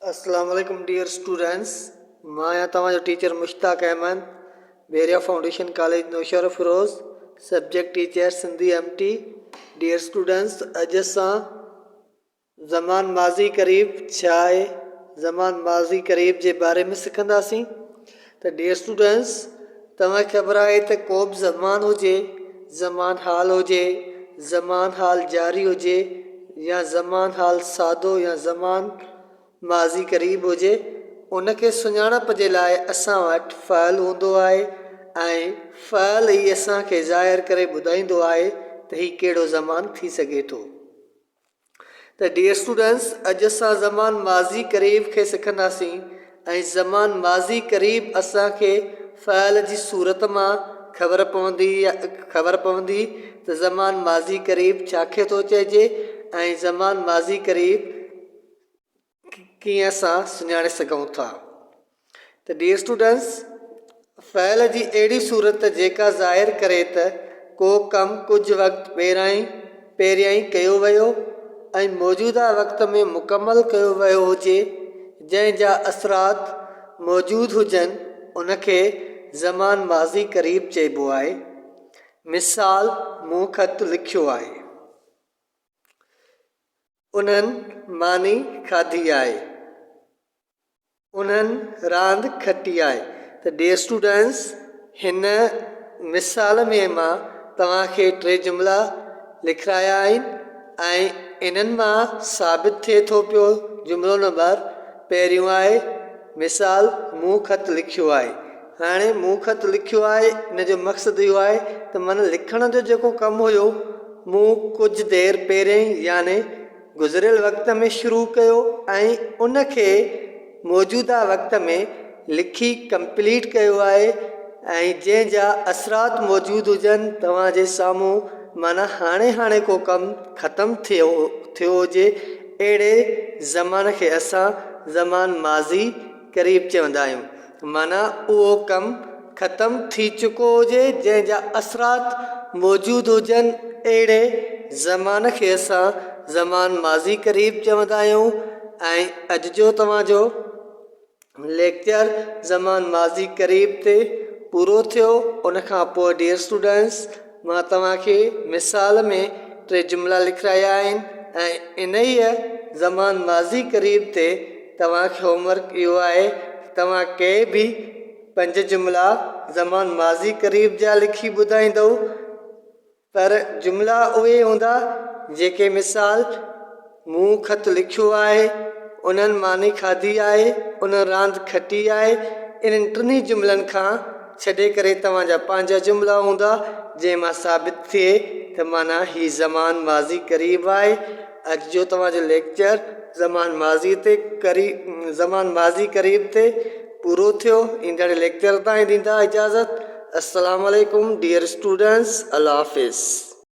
अस्सलाम वालेकुम dear students. मां आहियां तव्हांजो teacher Mushtaq Ahmed, Beria foundation college Naushahro Feroze, subject teacher Sindhi MT। Dear students, अॼु असां ज़मान माज़ी क़रीब छा आहे, ज़मान माज़ी क़रीब जे बारे में सिखंदासीं। त डियर स्टूडेंट्स, तव्हांखे ख़बर आहे त को बि ज़मान हुजे, ज़मान हाल हुजे, ज़मान हाल जारी हुजे या ज़मान हाल सादो या ज़मान माज़ी क़रीब हुजे, उनखे सुञाणप जे लाइ असां वटि फ़इल हूंदो आहे ऐं फ़इल ई असांखे ज़ाहिर करे ॿुधाईंदो आहे त हीउ कहिड़ो ज़मान थी सघे थो। त डियर स्टूडेंट्स, अॼु असां ज़मान माज़ी क़रीब खे सिखंदासीं ऐं ज़मान माज़ी क़रीब असांखे फ़इल जी सूरत मां ख़बर पवंदी त ज़मान माज़ी क़रीब छाखे थो चइजे ऐं ज़मान माज़ी क़रीब कीअं असां सुञाणे सघूं था। त डियर स्टूडेंट्स, फ़इल जी अहिड़ी सूरत जेका ज़ाहिर करे त को कमु कुझु वक़्तु पहिरियां ई कयो वियो ऐं मौजूदा वक़्त में मुकमल कयो वियो हुजे, जंहिंजा असरात मौजूदु हुजनि, उनखे ज़मान माज़ी क़रीब चइबो आहे। मिसाल, मूं ख़त लिखियो आहे, उन्हनि मानी खाधी आहे, उन्हनि रांदि खटी आहे। त डियर स्टूडेंट्स, हिन मिसाल में मां तव्हांखे 3 जुमिला लिखाया आहिनि ऐं इन्हनि मां साबित थिए थो पियो। जुमिलो नंबर पहिरियों आहे, मिसाल, मूं ख़त लिखियो आहे। हाणे मूं ख़त लिखियो आहे, इन जो मक़सदु इहो आहे त माना लिखण जो जेको कमु हुयो, मूं कुझु देरि पहिरियों याने गुज़िरियल वक़्त में शुरू कयो ऐं उनखे मौजूदा वक़्त में लिखी कंप्लीट कयो आहे ऐं जंहिंजा असरात मौजूदु हुजनि तव्हांजे साम्हूं, माना हाणे को कमु ख़तमु थियो हुजे, अहिड़े ज़मान खे असां ज़मान माज़ी क़रीब चवंदा आहियूं। माना उहो कमु ख़तमु थी चुको हुजे, जंहिंजा असरात मौजूदु हुजनि, अहिड़े ज़मान खे असां ज़मान माज़ी क़रीब चवंदा आहियूं। ऐं अॼु जो तव्हांजो लेक्चर ज़मान माज़ी क़रीब ते पूरो थियो। उनखां पोइ डियर स्टूडेंट्स, मां तव्हांखे मिसाल में 3 जुमिला लिखाया आहिनि ऐं इन ई ज़मान माज़ी क़रीब ते तव्हांखे होमवर्क इहो आहे, तव्हां कंहिं बि 5 जुमिला ज़मान माज़ी क़रीब जा लिखी ॿुधाईंदव, पर जुमिला उहे हूंदा जेके मिसाल, मूं ख़त लिखियो आहे, उन्हनि मानी खाधी आहे, उन्हनि रांदि खटी आहे, इन्हनि 3 जुमिलनि खां छॾे करे तव्हांजा पंहिंजा जुमिला हूंदा जंहिं मां साबित थिए त माना हीउ ज़मान माज़ी क़रीब आहे। अॼु जो तव्हांजो लेक्चर ज़मान माज़ी क़रीब ते पूरो थियो। ईंदड़ लेक्चर ताईं ॾींदा इजाज़त। अस्सलाम वालेकुम डियर स्टूडेंट्स, अल्लाह हाफ़िज़।